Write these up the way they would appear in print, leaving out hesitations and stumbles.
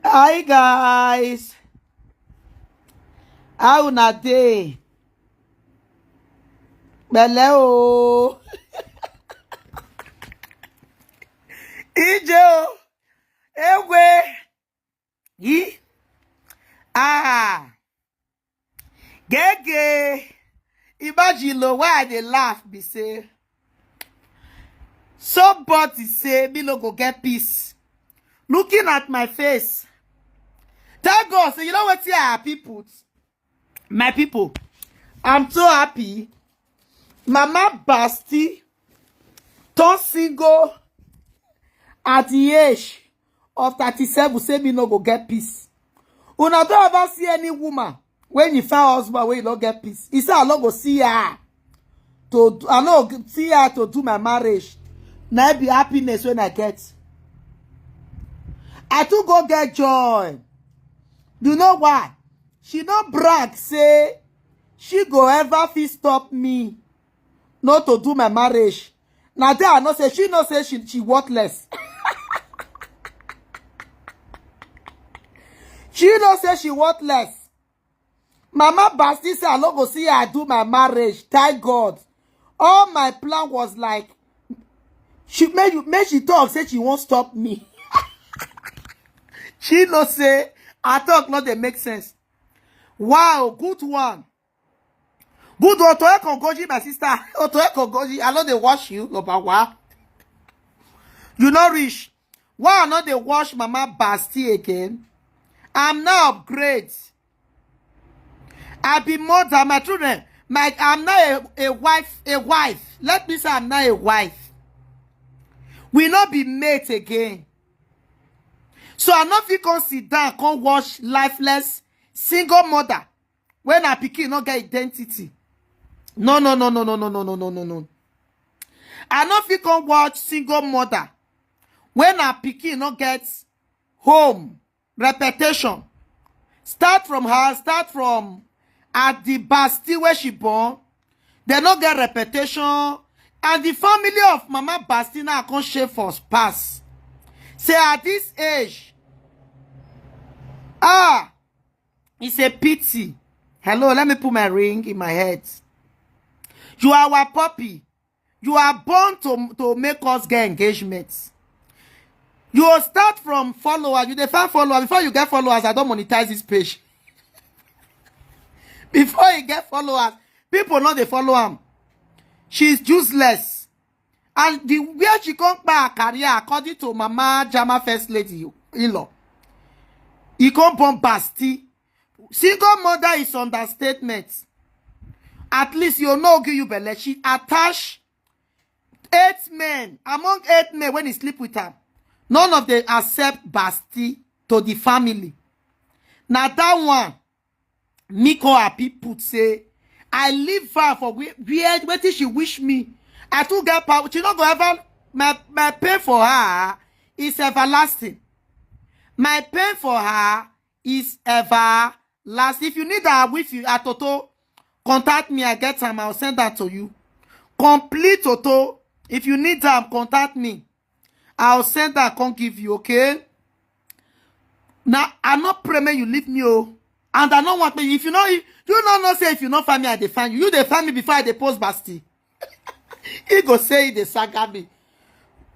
Hi guys, how una dey? Belle o, ije o, ewe, yi, gege. Imagine lo why I dey laugh be say somebody say me no go get peace. Looking at my face, thank God. So you know what? Yeah, people, my people, I'm so happy. Mama Basti turned single at the age of 37. Say me no go get peace. Una don't ever see any woman when you find husband when you don't get peace. He said I no go see her to do my marriage. Now be happiness when I get. I too go get joy. You know why? She don't brag say she go ever fit stop me not to do my marriage. Now there I know say she worthless. She don't say she worthless. Mama Basti say I no go see her do my marriage. Thank God. All my plan was like she talk say she won't stop me. She no say I talk not they make sense. Wow, good one. Good one. Otoe Kongoji, my sister. Otoe Kongoji, I know they wash you. Number one. You know rich. Why I know they wash Mama Basti again? I'm now upgrade. I be more than my children. I'm now a wife. Let me say I'm now a wife. We not be mate again. So I not fit come sit down, come watch lifeless single mother when I pikin not get identity. No. I not fit come watch single mother when I pikin not get home reputation. Start from at the Basti where she born. They not get reputation. And the family of Mama Basti now can't share for pass. Say at this age, it's a pity. Hello, let me put my ring in my head. You are our puppy. You are born to make us get engagements. You will start from followers. You define followers. Before you get followers, I don't monetize this page. Before you get followers, people know they follow him. She's useless. And the where she come back her career, according to Mama Jama First Lady in-law, he come born Basti. Single mother is understatement. At least you know give you belle. She attached 8 men. Among 8 men when he sleep with her, none of them accept Basti to the family. Now that one, Miko her people say, I live far for where did she wish me? I too get power. She not go ever. My pain for her is everlasting. My pain for her is everlasting. If you need her with you at Toto, contact me. I get time. I'll send that to you. Complete Toto. If you need them, contact me. I'll send that. I can't give you. Okay. Now I'm not praying you leave me. Oh. And I don't want me. If you know, you don't say if you not find me, I define you. You define me before I post Basti. He go say they saga me.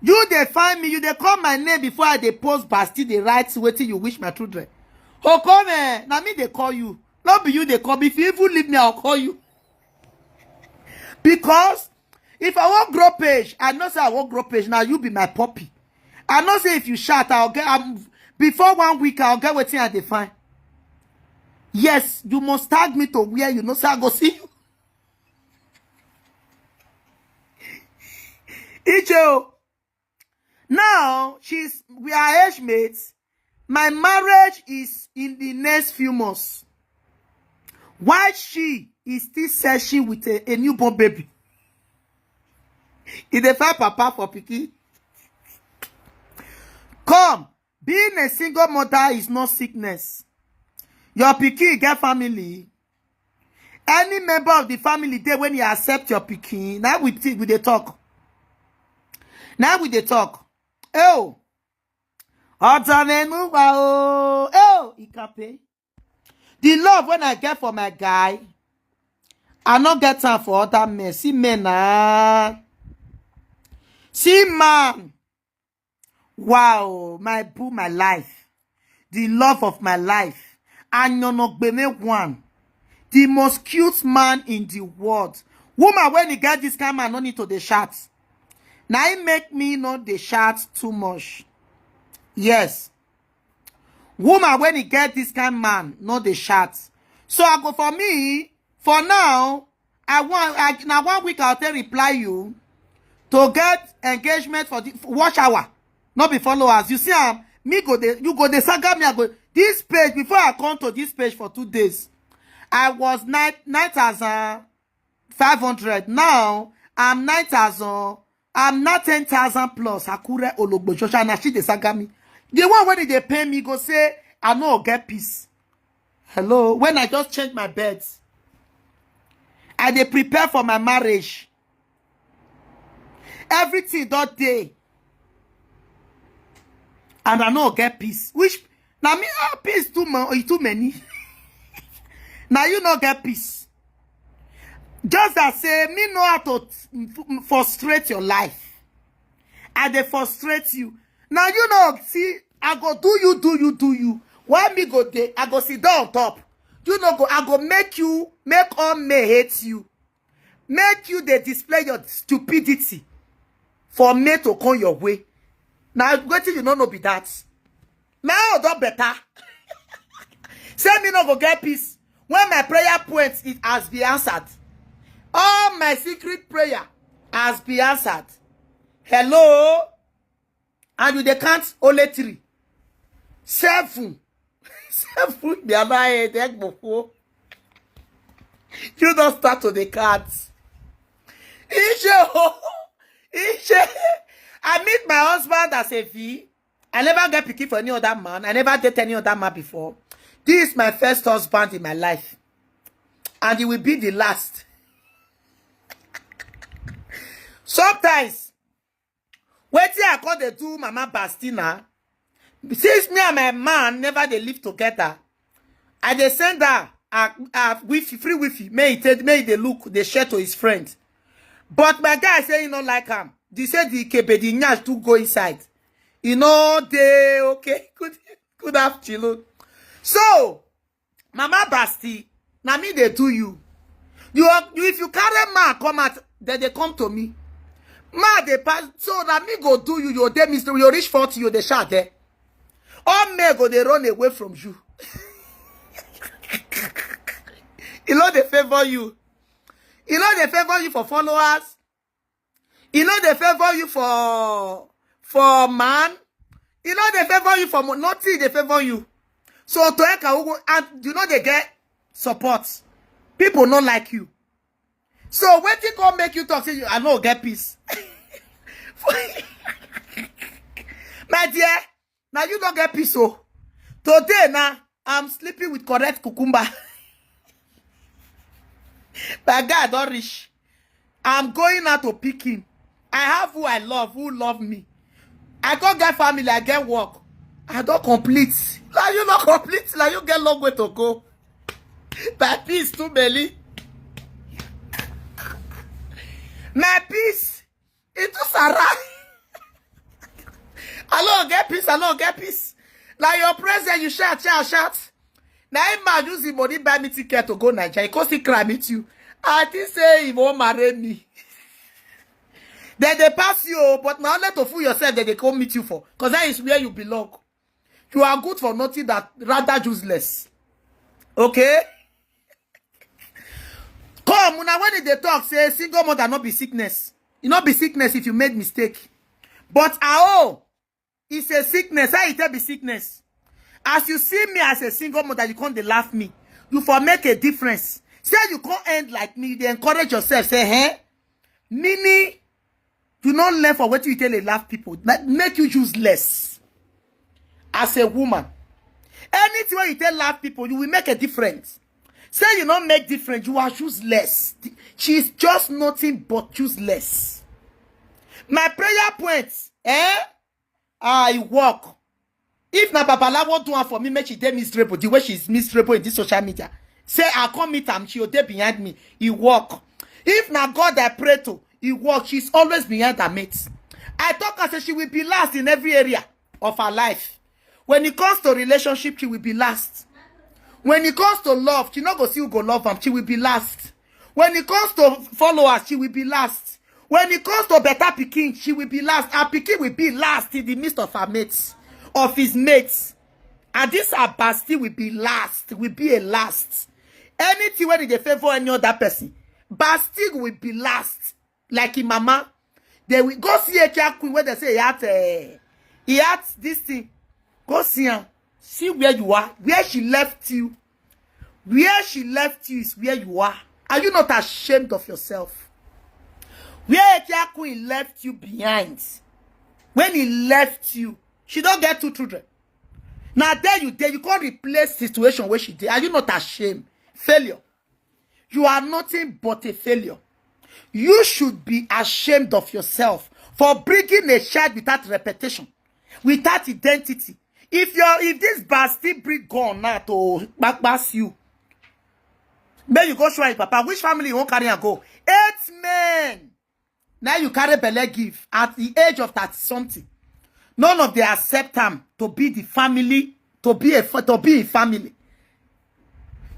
You define me. You they call my name before I post Basti. They write waiting you wish my children. Oh come here. Now me they call you. Not be you they call me. If you even leave me, I'll call you. Because if I won't grow page, I know say I won't grow page. Now you be my puppy. I know say if you shout, I'll get. Before 1 week, I'll get waiting I define. Yes, you must tag me to where you know say I go see you. Icho. Now we are age mates. My marriage is in the next few months. While she is still searching with a newborn baby. If they find papa for Piki. Come, being a single mother is not sickness. Your Piki get family. Any member of the family there when you accept your Piki. Now we they talk. Now we they talk. Oh, Oh, ikape. The love when I get for my guy, I not get time for other men. See men, see man. Wow, my boo, my life. The love of my life. And one. The most cute man in the world. Woman, when you get this kind of man, no need to the chat. Now it make me not the chat too much. Yes. Woman, when you get this kind of man, not the chat. So I go for me. For now, now 1 week I'll tell reply you to get engagement for the watch hour. Not be followers. You see, me go there, you go the saga me. I go this page before I come to this page for 2 days. I was 9,500. Now I'm 9,000. I'm not 10,000 plus. Akure ologbo Joshua na she the saga me. The one when they pay me go say I know get peace. Hello, when I just change my beds, I dey prepare for my marriage. Everything that day. And I know get peace. Which now me peace too many. Now you know get peace. Just as say me know how to frustrate your life. I dey frustrate you. Now you know, see, I go do you. Why me go there? I go sit down on top. You know go, I go make all men hate you. Make you they display your stupidity for me to come your way. Now waiting you know be that. Now do better. Say me no go get peace. When my prayer points it has been answered. All my secret prayer has been answered. Hello? And you they can't only 3. 7. 7 be alive before. You don't start to the cards. I meet my husband as a V. I never get picky for any other man. I never date any other man before. This is my first husband in my life. And he will be the last. Sometimes, wait till I call the two Mama Bastina. Since me and my man never they live together, I they send her Wi-Fi, free Wi-Fi. May they look, they share to his friend. But my guy say you don't like him. They said the Kebedi Nyash to go inside. You know, they okay. Good afternoon. So, Mama Basti, now me they do you. You if you carry man come out, then they come to me. Man they pass. So now me go do you. Your day Mr. You reach 40, you they shot there. All men go they run away from you. You know they favor you. You know they favor you for followers. You know they favor you for man. You know they favor you for nothing. They favor you. So to and you know they get support. People not like you. So when they come make you talk, say you I know get peace. My dear, now you don't get peace. So today now I'm sleeping with correct cucumber. My God don't reach. I'm going out to pick him. I have who I love, who love me. I don't get family, I get work. I don't complete. Like you not complete, like you get long way to go. My peace too many. My peace. It was a right. I don't get peace, I don't get peace. Like your president, you shout. Now I man use the money buy me ticket to go Nigeria. Because he cry meet you. I think say he won't marry me. Then they pass you, but now let to fool yourself that they come meet you for. Because that is where you belong. You are good for nothing that rather useless. Okay? Come, now when they talk, say single mother not be sickness. It not be sickness if you made mistake. But it's a sickness. How it be sickness? As you see me as a single mother, you can't laugh me. You for make a difference. Say you can't end like me. They encourage yourself. Say, hey, Mini, do not learn for what you tell a laugh people. That make you useless. As a woman. Anything where you tell laugh people, you will make a difference. Say you not make difference, you are useless. She is just nothing but useless. My prayer points, I walk. If na babalawo do one for me, make she dey miserable the way she's miserable in this social media. Say I come meet am, she will dey behind me. He walk. If na God I pray to, he walk. She's always behind her mates. I talk her say she will be last in every area of her life. When it comes to relationship, she will be last. When it comes to love, she not go see who go love am. She will be last. When it comes to followers, she will be last. When it comes to better pikin, she will be last. Her pikin will be last in the midst of her mates, of his mates. And this her Basti will be last. Will be a last. Anything when they favor any other person, Basti will be last. Like in mama, they will go see a queen where they say he had this thing. Go see her. See where you are. Where she left you. Where she left you is where you are. Are you not ashamed of yourself? Where a queen left you behind. When he left you, she don't get 2 children. Now there you can't replace situation where she did. Are you not ashamed? Failure. You are nothing but a failure. You should be ashamed of yourself for bringing a child without reputation, without identity. If this Basti breed gone now to backpass you, may you go show your papa. Which family you won't carry and go? 8 men. Now you carry belle give at the age of 30 something. None of them accept him to be the family, to be in family.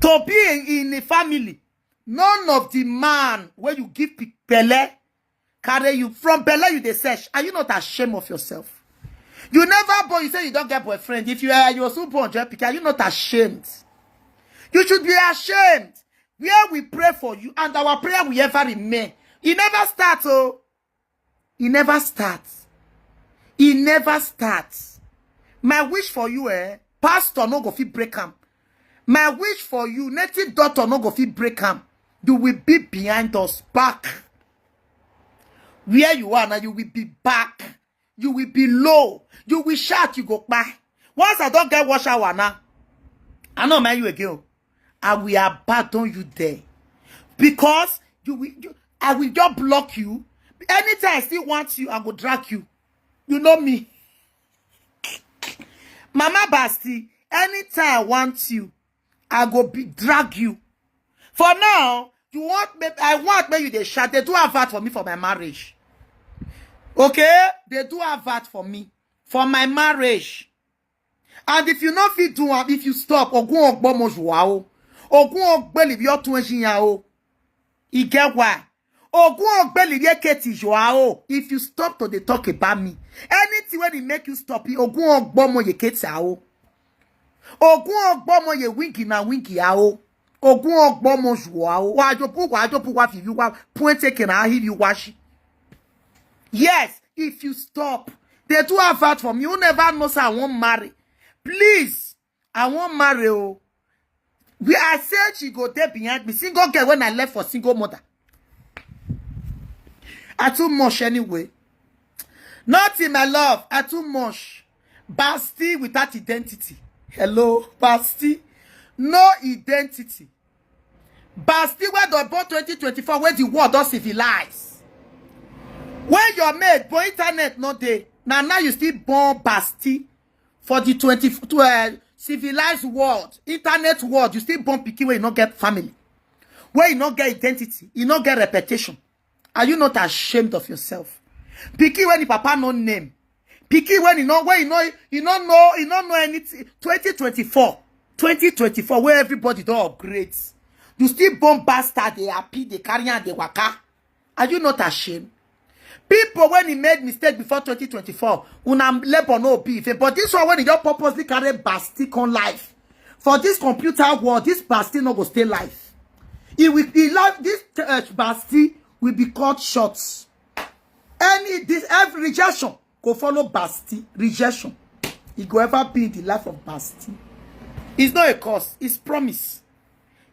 To be in a family. None of the man where you give belle carry you from belle you dey search. Are you not ashamed of yourself? You never born, you say you don't get boyfriend. If you are so born, are you not ashamed? You should be ashamed. Where we pray for you and our prayer will ever remain. It never starts, oh. It never starts. It never starts. My wish for you, pastor no go fit break am. My wish for you, native daughter no go fit break am. You will be behind us, back. Where you are now, you will be back. You will be low. You will shout, you go back. Once I don't get wash hour now, I know man you again. I will abandon you there. Because I will just block you. Anytime I still want you, I will drag you. You know me. Mama Basti, anytime I want you, I go drag you. For now, I want maybe they shout. They do have that for me for my marriage. Okay? They do have that for me. For my marriage. And if you not fit do it, if you stop, ogun ogbomo joao. Ogun ogbeli bi otun ejin I get why. Ogun ogbeli bi eketi joao. If you stop to they talk about me. Anything when it make you stop, ogun ogbomo ye keti ao. Ogun ogbomo ye winky na winky ao. Ogun ogbomo joao. Wajopu wa fi you wa point can I hear you wash. Yes, if you stop, they do have that from you. You never know say I won't marry. Please, I won't marry. Oh. I said she go there behind me. Single girl when I left for single mother. I too much anyway. Nothing, my love. I too much. Basti without identity. Hello, Basti. No identity. Basti where the born 2024 where the world does civilize. When your mate for internet not there. Now you still born Basti for the civilized world, internet world. You still born picky where you not get family, where you not get identity, you not get reputation. Are you not ashamed of yourself? Picky when the papa no name, picky when you know know anything. 2024, where everybody do upgrades. You still born bastard. They happy, they carry and they waka. Are you not ashamed? People, when he made mistake before 2024, unam labor no beef. But this one, when he just purposely carry Basti on life. For this computer world, this Basti no go stay life. This Basti will be cut short. Every rejection go follow Basti. Rejection. It go ever be in the life of Basti. It's not a curse. It's promise.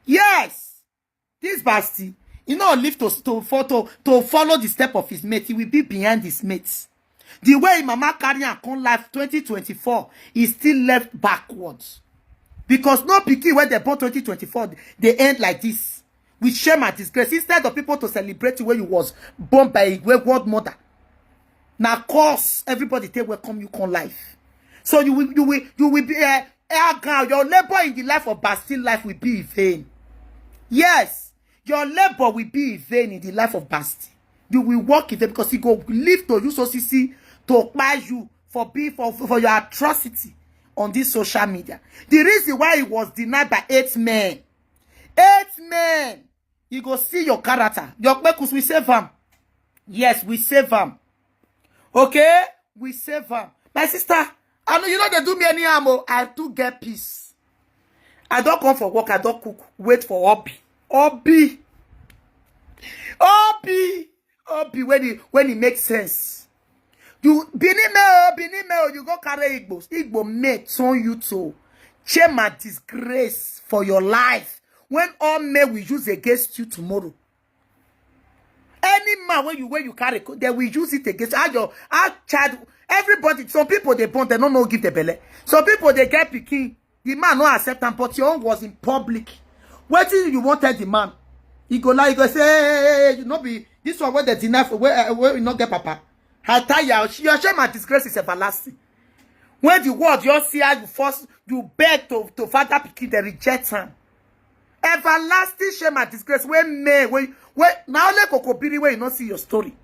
Yes. This Basti. You know, live to follow the step of his mate. He will be behind his mates. The way Mama carry and come life 2024 is still left backwards. Because no picky when they born 2024, they end like this. With shame and disgrace. Instead of people to celebrate the way you was born by a wayward mother. Now, of course, everybody take welcome you come life. So you will be your labor in the life of Bastille life will be in vain. Yes, your labor will be in vain in the life of Bastille. You will work in vain because he go live to use OCC to buy you for your atrocity on this social media. The reason why he was denied by 8 men. 8 men. You go see your character. Your because we save him. Yes, we save him. Okay? We save him. My sister, I know you know they do me any harm. I do get peace. I don't come for work. I don't cook. Wait for hobby. When it makes sense. You Binimeo, you go carry Igbo may turn you to shame and disgrace for your life. When all men will use against you tomorrow. Any man when you carry, they will use it against our child. Everybody, some people they born, they don't know give the belly. Some people they get picking. The man no accept them, but your own was in public. What did you wanted the man? He go like, he go say, hey, you know be this one where they deny for where you not get papa. I tell you, your shame and disgrace is everlasting. When the world you see how you force, you beg to father picking, they reject him. Everlasting shame and disgrace. When now let Kokobiri where you not see your story,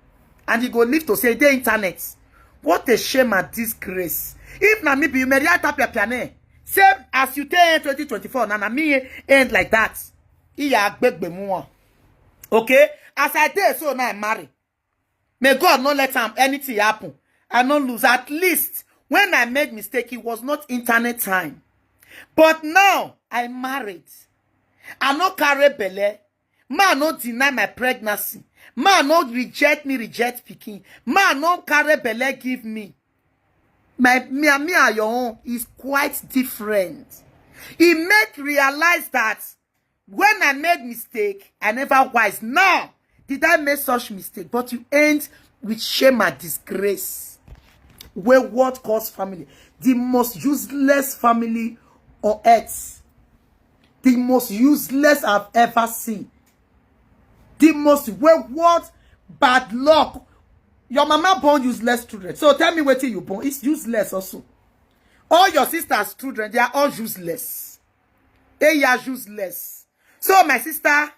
and you go live to say the internet. What a shame and disgrace. If na me be you marry tap your piano, same as you take 2024, na me end like that. Okay, as I did so now I marry. May God not let anything happen. I not lose. At least when I made mistake, it was not internet time. But now I married. I no carry belle. Man no deny my pregnancy. Man no reject pikin. Man no carry belle give me. Me and your own is quite different. It make realize that when I made mistake, I never wise. Now, did I make such mistake? But you end with shame and disgrace. Where what caused family? The most useless family on earth. The most useless I've ever seen. The most what bad luck. Your mama born useless children. So tell me what you born. It's useless also. All your sisters' children, they are all useless. They are useless. So my sister,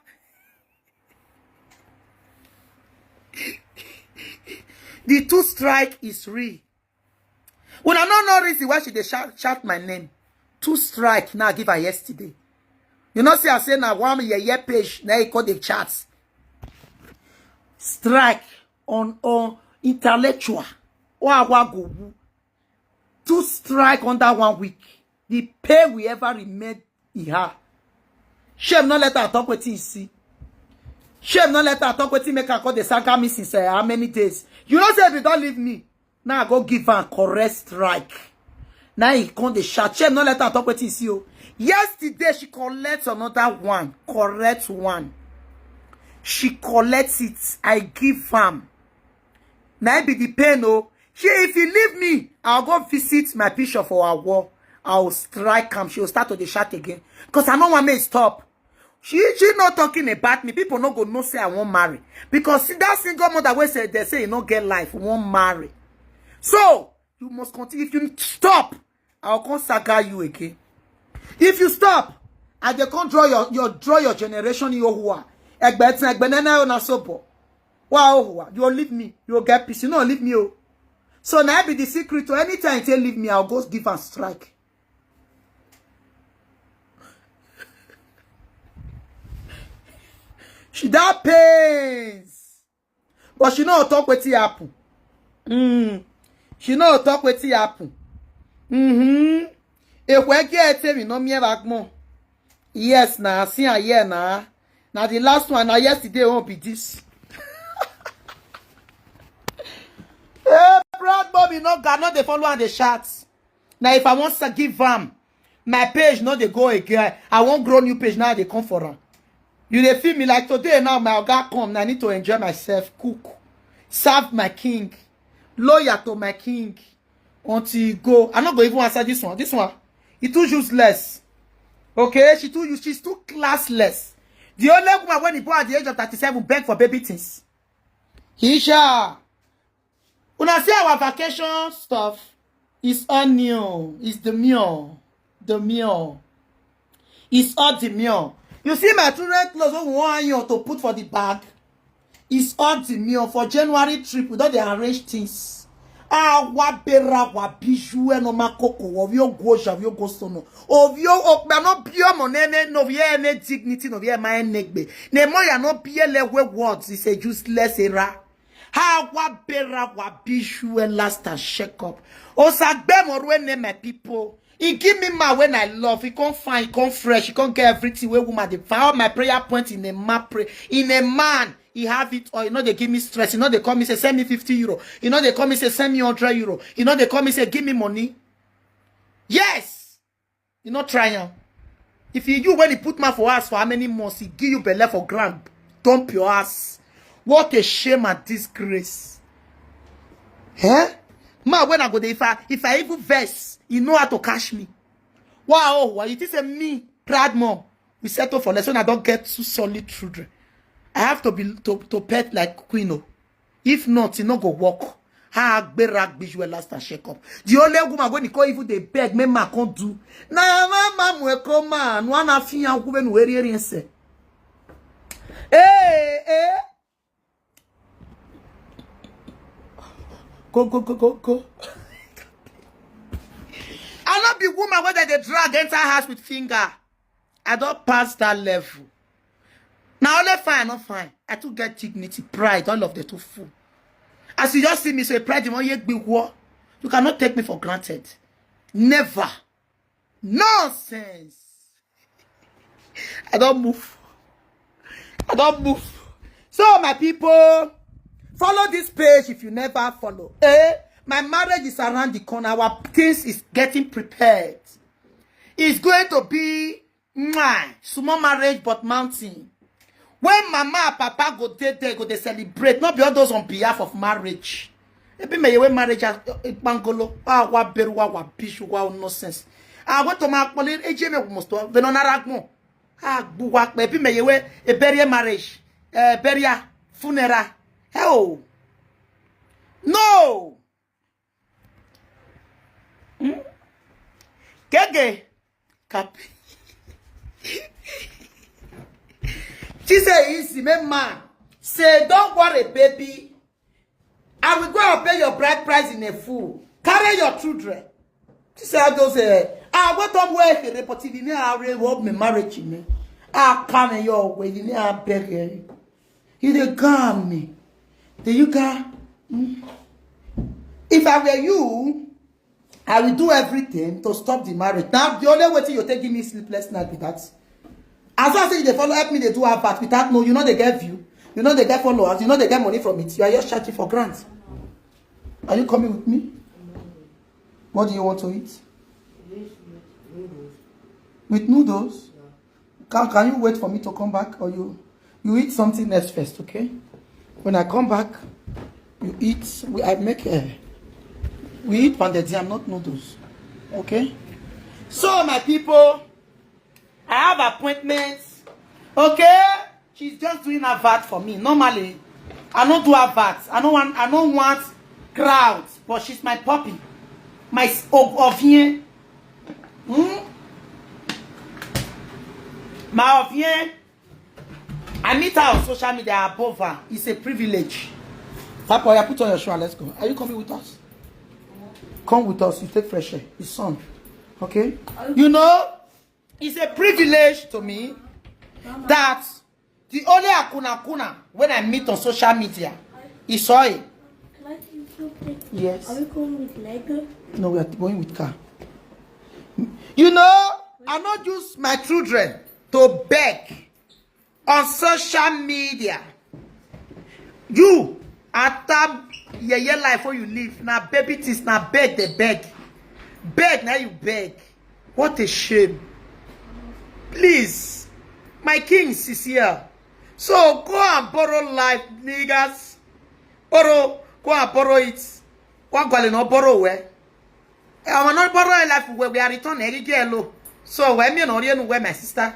the 2 strike is real. When I don't know reason why she they shout my name. 2 strike now give her yesterday. You know see I say now 1 year page now you call the charts. Strike on intellectual. 2 strike under 1 week. The pay we ever remain in her. Shame not let her talk with you see. Shame not let her talk with you make her call the saga me since how many days. You know say if you don't leave me, now I go give her a correct strike. Now he come the shot. Shame not let her talk with you see. Yesterday she collects another one. Correct one. She collects it. I give her. Now be the pain oh. If you leave me, I'll go visit my bishop for our war. I'll strike him. She will start to the shot again. Because I know one may stop. She not talking about me. People not go no say I won't marry. Because see that single mother where say they say you not get life, won't marry. So you must continue. If you stop, I'll come saga you again. If you stop, I they can't draw your generation in your wow, you'll leave me, you'll get peace. You know, leave me. Oh. So now be the secret to anytime you leave me, I'll go give and strike. She that pains. But she know talk with the apple. She know talk with the apple. If we get it, we know me back more. Yes, now see a year now. Now the last one, now yesterday won't be this. Hey, Brad Bobby, no God, not they follow on the shots. Now if I want to give them my page, no they go again. I won't grow new page now they come for her. You they feel me like today now my God come. I need to enjoy myself, cook, serve my king, loyal to my king. Until you go, I'm not going to even answer this one. This one, it's too useless. Okay, she's too classless. The only woman when he born at the age of 37 beg for baby things. Hisha, when I see our vacation stuff, It's all new. It's the mirror. The mirror. It's all the mirror. You see my children clothes what we want you to put for the bag. It's all the mirror for January trip. We don't arrange things. Ah, wa bera wa bijou no makoko of your gosha of your gostono of your no pure monene no vie any dignity no vie my negbe. Ne mo ya no pie lewe words is a useless era. Ha wa bera wa bijou and last and shake up. Osagbe mo rwe my people. He give me my when I love. He can't find, he can't fresh, he can't get everything where woman they found my prayer point in a map in a man. He have it, or you know they give me stress. You know they call me say send me 50 euro. You know they call me say send me 100 euro. You know they call me say give me money. Yes, you not trying. If you when he put my for us for how many months, he give you belly for grand. Dump your ass. What a shame and disgrace. Huh? Ma when I go there, if I even verse, you know how to catch me. Wow, why it is a me proud mom. We settle for less when I don't get two solid children. I have to be to pet like Queen. If not, you not go walk. Ha be rag visual last and shake up. The only woman when you call even they beg me ma can't do. Na mama we come man one afia woman we really say. Eh. Go. I not be woman whether they drag enter house with finger. I don't pass that level. Now only fine, not fine. I too get dignity, pride, all of the two full. As you just see me say pride, you cannot take me for granted. Never. Nonsense. I don't move. So my people, follow this page if you never follow. My marriage is around the corner. Our things is getting prepared. It's going to be small marriage but mountain. When mama and papa go there, go they celebrate. Not be all those on behalf of marriage. Maybe my marriage as bangolo. Wa berwa wa bishu wa nonsense. What to my colleague ejeme must have been on aragmo. Buwak maybe me a bury marriage. Bury funeral. Hell. No. Gege. Cap. She say easy, man. Say, don't worry, baby. I will go and pay your bride price in a full. Carry your children. She said, those what I'm working, but if you need to rob me marriage me. I come in your way, you need to beg you. You dey calm me. Do you calm? If I were you, I will do everything to stop the marriage. Now, the only way you take me sleepless night with that. As I say, they follow help me, they do have that without no, you know they get view, you know they get followers, you know they get money from it. You are just charging for grants. Are you coming with me? What do you want to eat? With noodles? Can you wait for me to come back, or you eat something else first, okay? When I come back, you eat. We eat pounded yam, not noodles, okay? So my people, I have appointments. Okay? She's just doing a VAT for me. Normally, I don't do a VAT. I don't want crowds. But she's my puppy. My ovien. My ovien. I meet her on social media above her. It's a privilege. Papa, you put on your shoe and let's go. Are you coming with us? Come with us. You take fresh air. It's sun. Okay? You know, it's a privilege to me that the only akuna when I meet on social media is soy. Can I see something? Yes. Are we going with Lego? No, we are going with car. You know, I not use my children to beg on social media. You after your life where you live now, baby things now beg they beg. Beg now you beg. What a shame. Please, my kings is here. So go and borrow life, niggas. Go and borrow it. What going no borrow where? I will not borrow a life where we are returning every girl. So when me no where my sister.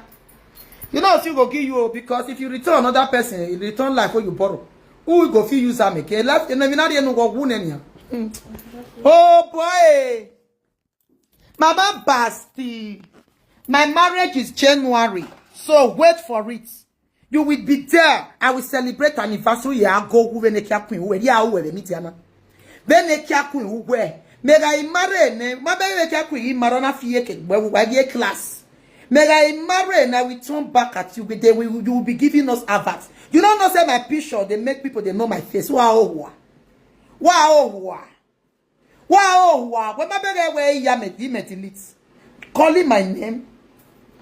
You know if you go give you because if you return another person, you return life where you borrow. Who will go feel use am again? Left and no go wound anyhow. Oh boy. Mama Basti, my marriage is January, so wait for it. You will be there. I will celebrate anniversary. Ya go when queen who ya we mitiana. Ben queen who wear. Mega I marry ne mabe queen marana fieke where class. Mega I marry and I will turn back at you. You will be giving us adverts. You don't know say my picture. They make people they know my face. Wow. When my baby way yamet calling my name,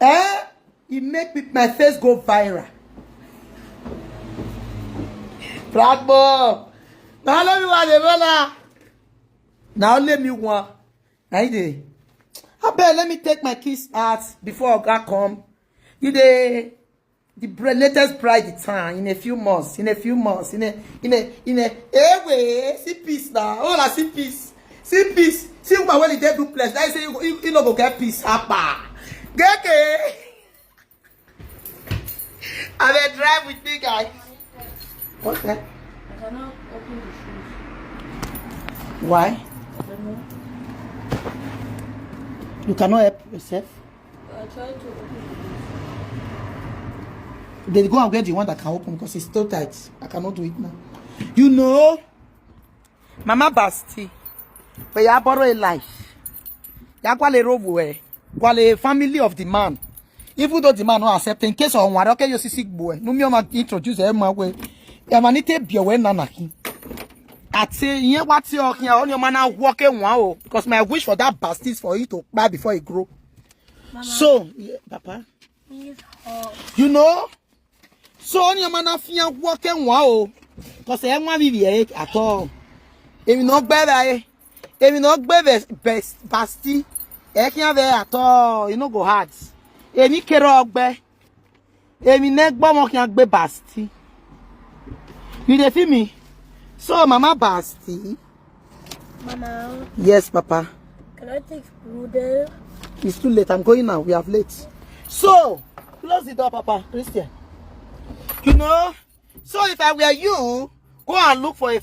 it make my face go viral. Bravo. Now let me want now let me want. I did. I bet let me take my kiss out before I come. You the latest bride time in a few months. In a way, see peace now. Oh, I see peace. See peace. See what when they do place. I say you know go get peace. Apa. Get it. I will drive with me, guys. What's that? I cannot open the shoes. Why? I don't know. You cannot help yourself. I tried to open They go and get the one that can open because it's still tight. I cannot do it now. You know, Mama Basti, but you borrow a life. You call a robo, call a family of the man. Even though the man not accept, in case of one, okay, you see sick boy. No me introduce him my way. You manite be away nanaki. I say, yeah, what's your man walking wow? Because my wish for that bastard is for you to buy before it grow. Mama, So, yeah, Papa, you know. So on your man afia walking wow. Because I want to at all. If you not better, if you not best basti, I can't there at all. You know go hard. Any kerog be. If you neck bomb can be basti. You dey feel me? So Mama Basti. Mama, Yes, Papa. can I take noodle? It's too late. I'm going now. We have late. So close the door, Papa. Christian. You know. So if I were you, go and look for a